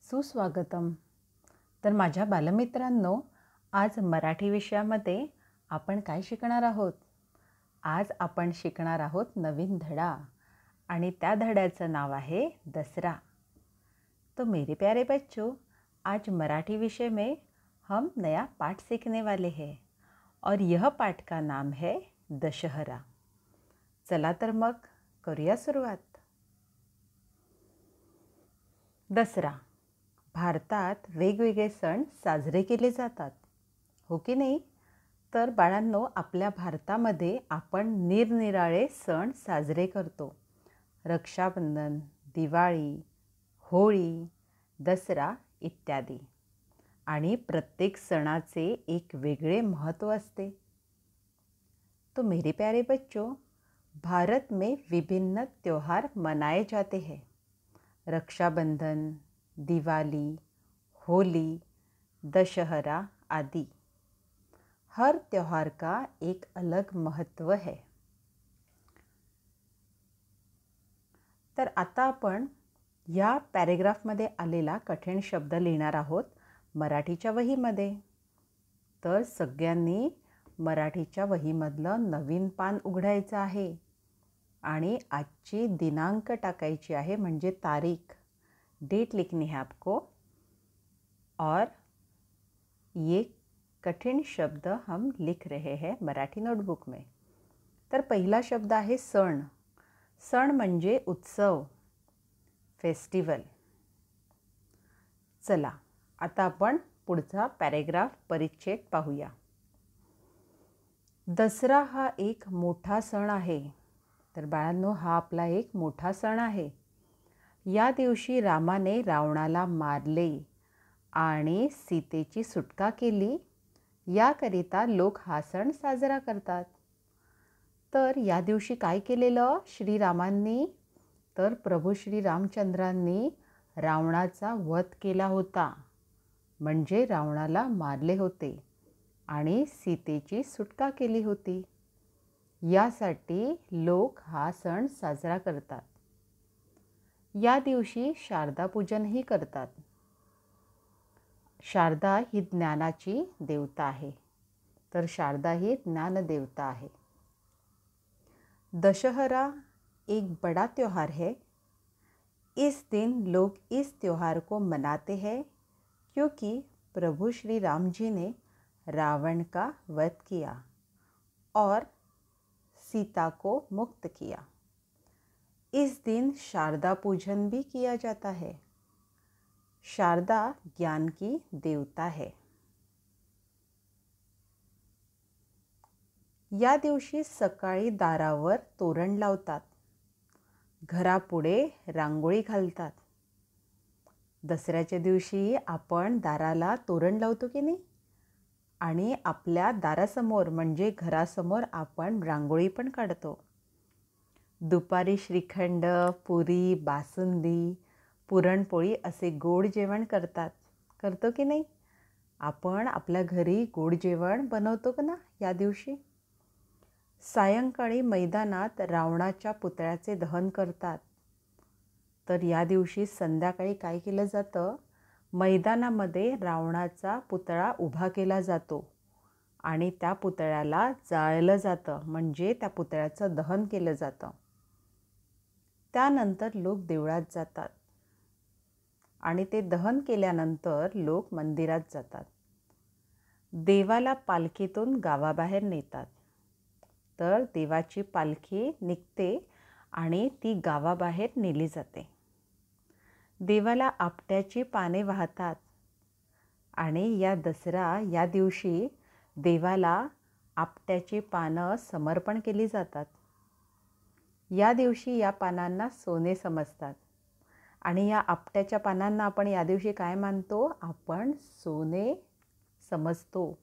सुस्वागतम. तर माझ्या बालमित्रांनो, आज मराठी विषयामध्ये आपण काय शिकणार आहोत? आज आपण शिकणार आहोत नवीन धडा आणि त्या धड्याचं नाव आहे दसरा. तो मेरे प्यारे बच्चों, आज मराठी विषय में हम नया पाठ सीखने वाले हैं और यह पाठ का नाम है दशहरा. चला तर मग करूया सुरुवात. दसरा. भारतात वेगवेगळे सण साजरे केले जातात, हो की नाही? तर बाळांनो, आपल्या भारतामध्ये आपण निरनिराळे सण साजरे करतो. रक्षाबंधन, दिवाळी, होळी, दसरा इत्यादी. आणि प्रत्येक सणाचे एक वेगळे महत्त्व असते. तो मेरे प्यारे बच्चों, भारत में विभिन्न त्योहार मनाए जाते हैं. रक्षाबंधन, दिवाली, होली, दशहरा आदि. हर त्योहार का एक अलग महत्त्व है. तर आता आपण या पॅरेग्राफमध्ये आलेला कठीण शब्द लिहिणार आहोत मराठीच्या वहीमध्ये. तर सगळ्यांनी मराठीच्या वहीमधलं नवीन पान उघडायचं आहे आणि आजची दिनांक टाकायची आहे, म्हणजे तारीख. डेट लिखनी है आपको और ये कठिन शब्द हम लिख रहे हैं मराठी नोटबुक में. तर पहिला शब्द आहे सण. सण म्हणजे उत्सव, फेस्टिवल. चला आता आपण पुढचा पॅरेग्राफ परिच्छेद पाहूया. दसरा हा एक मोठा सण आहे. तर बाळांनो, हा आपला एक मोठा सण आहे. या दिवशी रामाने रावणाला मारले आणि सीतेची सुटका केली, याकरिता लोक हा सण साजरा करतात. तर या दिवशी काय केलेलं श्रीरामांनी? तर प्रभू श्री रामचंद्रांनी रावणाचा वध केला होता, म्हणजे रावणाला मारले होते आणि सीतेची सुटका केली होती. यासाठी लोक हा सण साजरा करतात. या दिवशी शारदा पूजनही करतात. शारदा ही ज्ञानाची देवता आहे. तर शारदा ही ज्ञानदेवता आहे. दशहरा एक बड़ा त्योहार है. इस दिन लोग इस त्योहार को मनाते हैं क्योंकि प्रभु श्री राम जी ने रावण का वध किया और सीता को मुक्त किया. इस दिन शारदा पूजन भी किया जाता है. शारदा ज्ञान की देवता है. या दिवशी सकाळी दारावर तोरण लावतात. घरापुढे रांगोळी घालतात. दसऱ्याच्या दिवशी आपण दाराला तोरण लावतो की नाही? आणि आपल्या दारासमोर म्हणजे घरासमोर आपण रांगोळी पण काढतो. दुपारी श्रीखंड, पुरी, बासुंदी, पुरणपोळी असे गोड जेवण करतो की नाही? आपण आपल्या घरी गोड जेवण बनवतो का ना या दिवशी? सायंकाळी मैदानात रावणाच्या पुतळ्याचे दहन करतात. तर या दिवशी संध्याकाळी काय केलं जातं? मैदानामध्ये रावणाचा पुतळा उभा केला जातो आणि त्या पुतळ्याला जाळलं जातं, म्हणजे त्या पुतळ्याचं दहन केलं जातं. त्यानंतर लोक देवळात जातात आणि ते दहन केल्यानंतर लोक मंदिरात जातात. देवाला पालखीतून गावाबाहेर नेतात. तर देवाची पालखी निघते आणि ती गावाबाहेर नेली जाते. देवाला आपट्याची पाने वाहतात आणि या दसरा या दिवशी देवाला आपट्याची पानं समर्पण केली जातात. या दिवशी या पानांना सोने समजतात आणि या आपट्याच्या पानांना आपण या दिवशी काय मानतो? आपण सोने समजतो.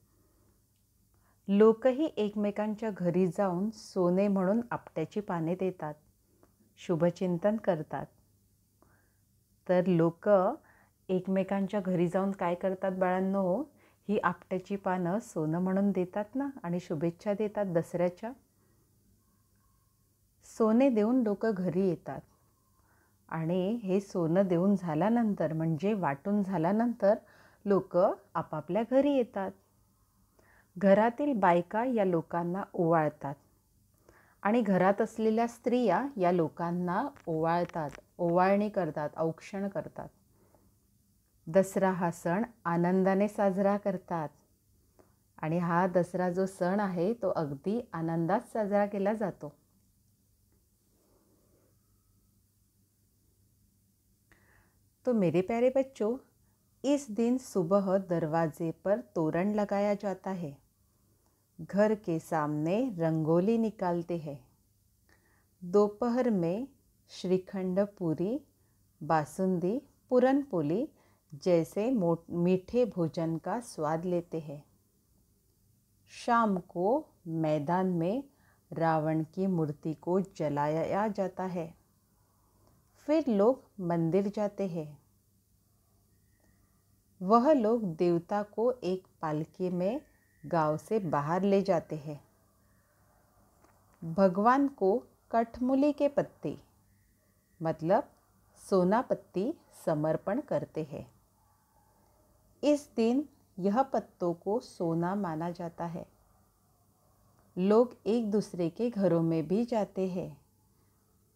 लोकही एकमेकांच्या घरी जाऊन सोने म्हणून आपट्याची पाने देतात, शुभचिंतन करतात. तर लोक एकमेकांच्या घरी जाऊन काय करतात बाळांनो? ही आपट्याची पानं सोनं म्हणून देतात ना आणि शुभेच्छा देतात दसऱ्याच्या. सोने देऊन लोक घरी येतात आणि हे सोनं देऊन झाल्यानंतर म्हणजे वाटून झाल्यानंतर लोक आपापल्या घरी येतात. घरातील बायका या लोकांना ओवाळतात आणि घरात असलेल्या स्त्रिया या लोकांना ओवाळतात, ओवाळणी करतात, औक्षण करतात. दसरा हा सण आनंदाने साजरा करतात आणि हा दसरा जो सण आहे तो अगदी आनंदात साजरा केला जातो. तो मेरे प्यारे बच्चों, इस दिन सुबह दरवाजे पर तोरण लगाया जाता है। घर के सामने रंगोली निकालते हैं। दोपहर में श्रीखंड पूरी, बासुंदी, पूरनपोली जैसे मीठे भोजन का स्वाद लेते हैं। शाम को मैदान में रावण की मूर्ति को जलाया जाता है। फिर लोग मंदिर जाते हैं। वह लोग देवता को एक पालकी में गांव से बाहर ले जाते हैं। भगवान को कठमुली के पत्ते मतलब सोना पत्ती समर्पण करते हैं। इस दिन यह पत्तों को सोना माना जाता है। लोग एक दूसरे के घरों में भी जाते हैं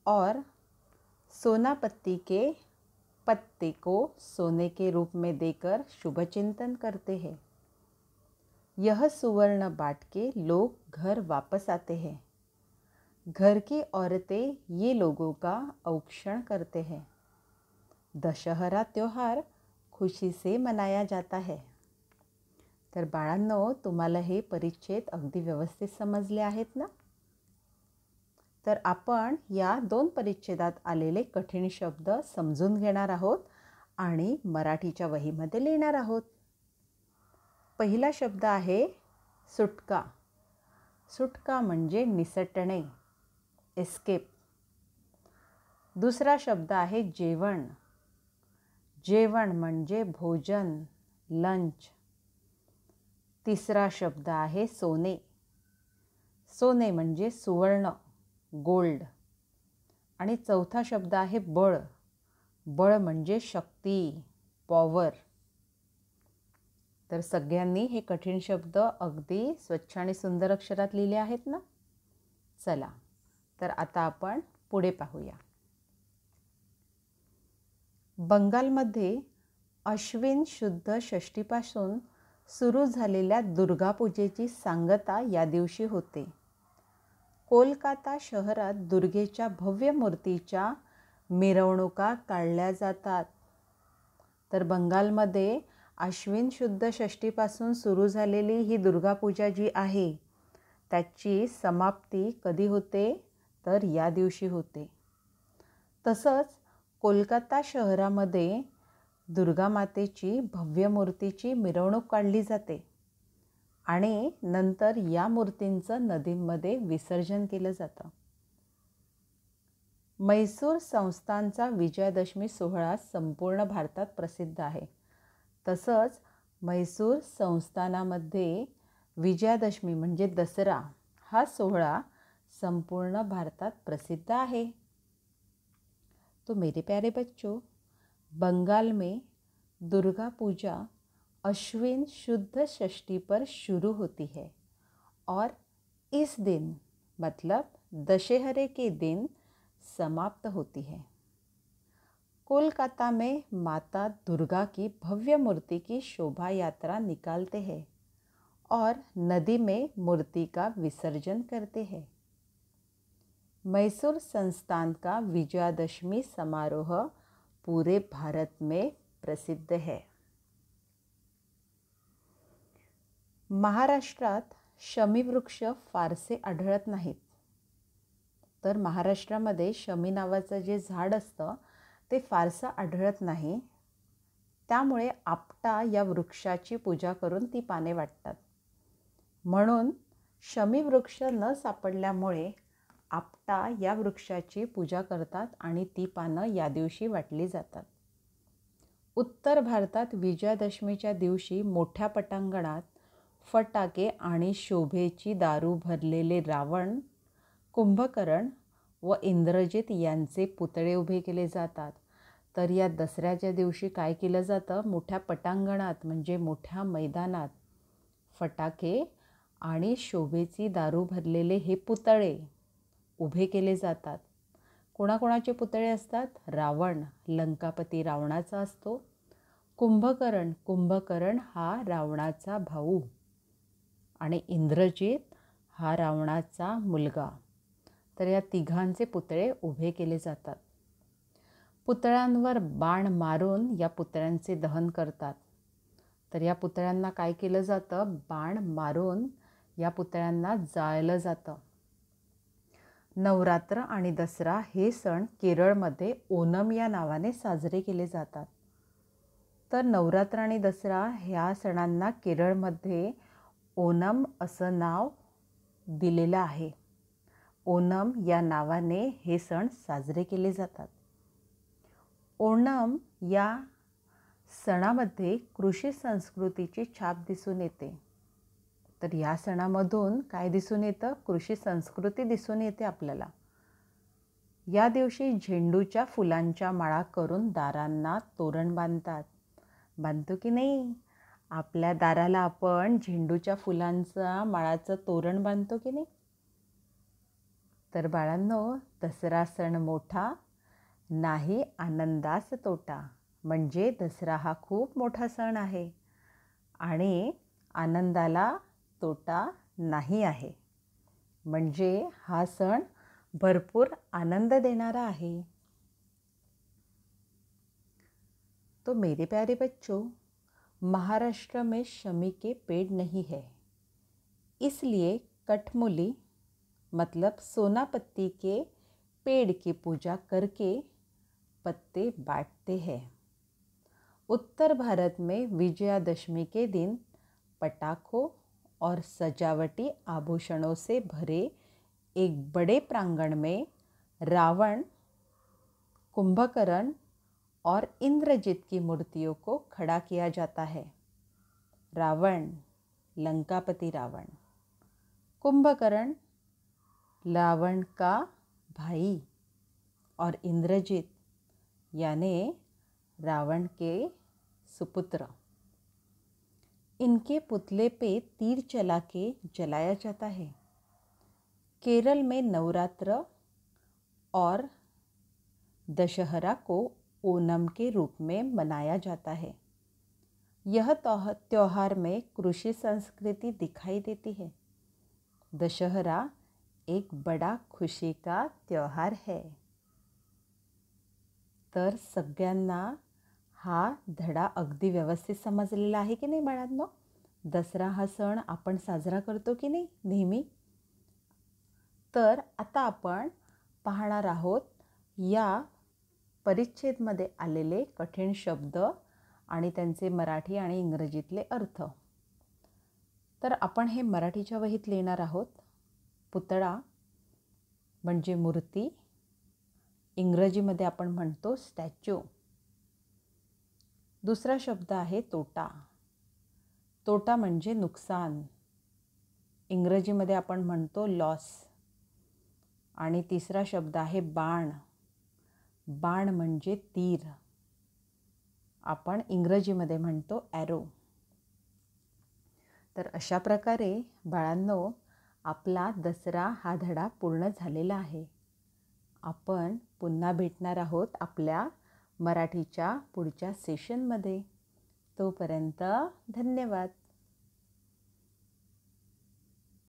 और सोना पत्ती के पत्ते को सोने के रूप में देकर शुभ चिंतन करते हैं। यह सुवर्ण बांट के लोग घर वापस आते हैं। घर की औरतें ये लोगों का औक्षण करते हैं। दशहरा त्योहार खुशी से मनाया जाता है। तर बाळांनो, तुम्हाला हे परिच्छेद अगदी व्यवस्थित समजले आहेत ना? तर आपण या 2 परिच्छेदात आलेले कठीण शब्द समजून घेणार आहोत आणि मराठीच्या वहीमध्ये लिहिणार आहोत. पहिला शब्द आहे सुटका. सुटका म्हणजे निसटणे, एस्केप. दुसरा शब्द आहे जेवण. जेवण म्हणजे भोजन, लंच. तिसरा शब्द आहे सोने. सोने म्हणजे सुवर्ण, गोल्ड. आणि चौथा शब्द आहे बळ. बळ म्हणजे शक्ती, पॉवर. तर सगळ्यांनी हे कठीण शब्द अगदी स्वच्छ आणि सुंदर अक्षरात लिहिले आहेत ना? चला, तर आता आपण पुढे पाहूया. बंगालमध्ये अश्विन शुद्ध षष्टीपासून सुरू झालेल्या दुर्गापूजेची सांगता या दिवशी होते. कोलकाता शहरात दुर्गेच्या भव्य मूर्तीच्या मिरवणुका काढल्या जातात. तर बंगालमध्ये अश्विन शुद्ध षष्टीपासून सुरू झालेली ही दुर्गापूजा जी आहे त्याची समाप्ती कधी होते तर या दिवशी होते. तसंच कोलकाता शहरामध्ये दुर्गा मातेची भव्य मूर्तीची मिरवणूक काढली जाते आणि नंतर या मूर्तींचं नदीमध्ये विसर्जन केलं जातं. म्हैसूर संस्थानचा विजयादशमी सोहळा संपूर्ण भारतात प्रसिद्ध आहे. तसंच म्हैसूर संस्थानामध्ये विजयादशमी म्हणजे दसरा हा सोहळा संपूर्ण भारतात प्रसिद्ध आहे. तो मेरे प्यारे बच्चों, बंगाल में दुर्गा पूजा अश्विन शुद्ध षष्ठी पर शुरू होती है और इस दिन मतलब दशहरे के दिन समाप्त होती है. कोलकाता में माता दुर्गा की भव्य मूर्ति की शोभा यात्रा निकालते हैं और नदी में मूर्ति का विसर्जन करते हैं. मैसूर संस्थान का विजयादशमी समारोह पूरे भारत में प्रसिद्ध है. महाराष्ट्रात शमी वृक्ष फारसे आढळत नाहीत. तर महाराष्ट्रामध्ये शमी नावाचं जे झाड असतं ते फारसं आढळत नाही. त्यामुळे आपटा या वृक्षाची पूजा करून ती पाने वाटतात. म्हणून शमी वृक्ष न सापडल्यामुळे आपटा या वृक्षाची पूजा करतात आणि ती पानं या दिवशी वाटली जातात. उत्तर भारतात विजयादशमीच्या दिवशी मोठ्या पटांगणात फटाके आणि शोभेची दारू भरलेले रावण, कुंभकर्ण व इंद्रजित यांचे पुतळे उभे केले जातात. तर या दसऱ्याच्या दिवशी काय केलं जातं, मोठ्या पटांगणात म्हणजे मोठ्या मैदानात फटाके आणि शोभेची दारू भरलेले हे पुतळे उभे केले जातात. कोणाकोणाचे पुतळे असतात? रावण, लंकापती रावणाचा असतो. कुंभकर्ण हा रावणाचा भाऊ आणि इंद्रजित हा रावणाचा मुलगा. तर या तिघांचे पुतळे उभे केले जातात. पुतळ्यांवर बाण मारून या पुतळ्यांचे दहन करतात. तर या पुतळ्यांना काय केलं जातं? बाण मारून या पुतळ्यांना जाळलं जातं. नवरात्र आणि दसरा हे सण केरळमध्ये ओणम या नावाने साजरे केले जातात. तर नवरात्र आणि दसरा ह्या सणांना केरळमध्ये ओणम असं नाव दिलेलं आहे. ओणम या नावाने हे सण साजरे केले जातात. ओणम या सणामध्ये कृषी संस्कृतीची छाप दिसून येते. तर या सणामधून काय दिसून येतं? कृषी संस्कृती दिसून येते आपल्याला. या दिवशी झेंडूच्या फुलांच्या माळा करून दारांना तोरण बांधतात. बांधतो की नाही? आपल्या दाराला आपण झेंडूच्या फुलांचा माळाचं तोरण बांधतो की नाही? तर बाळांनो, दसरा सण मोठा, नाही आनंदास तोटा. म्हणजे दसरा हा खूप मोठा सण आहे आणि आनंदाला तोटा नाही आहे. म्हणजे हा सण भरपूर आनंद देणारा आहे. तो मेरे प्यारे बच्चों, महाराष्ट्र में शमी के पेड़ नहीं है, इसलिए कठमुली मतलब सोनापत्ती के पेड़ की पूजा करके पत्ते बांटते हैं। उत्तर भारत में विजयादशमी के दिन पटाखों और सजावटी आभूषणों से भरे एक बड़े प्रांगण में रावण, कुंभकर्ण और इंद्रजित की मूर्तियों को खड़ा किया जाता है। रावण, लंकापति रावण, कुंभकर्ण, रावण का भाई, और इंद्रजित यानी रावण के सुपुत्र, इनके पुतले पे तीर चला के जलाया जाता है। केरल में नवरात्र और दशहरा को ओणम के रूप में मनाया जाता है। यह त्योहार में कृषि संस्कृति दिखाई देती है। दशहरा एक बड़ा खुशी का त्योहार है। तर सगळ्यांना हा धडा अगदी व्यवस्थित समजलेला आहे की नाही बाळांनो? दसरा हा सण आपण साजरा करतो की नाही नेहमी? तर आता आपण पाहणार आहोत या परिच्छेदमध्ये आलेले कठीण शब्द आणि त्यांचे मराठी आणि इंग्रजीतले अर्थ. तर आपण हे मराठीच्या वहीत लिहिणार आहोत. पुतळा म्हणजे मूर्ती, इंग्रजीमध्ये आपण म्हणतो स्टॅच्यू. दुसरा शब्द आहे तोटा. तोटा म्हणजे नुकसान, इंग्रजीमध्ये आपण म्हणतो लॉस. आणि तिसरा शब्द आहे बाण. बाण म्हणजे तीर, आपण इंग्रजीमध्ये म्हणतो ॲरो. तर अशा प्रकारे बाळांनो, आपला दसरा हा धडा पूर्ण झालेला आहे. आपण पुन्हा भेटणार आहोत आपल्या मराठीच्या पुढच्या सेशनमध्ये. तोपर्यंत धन्यवाद.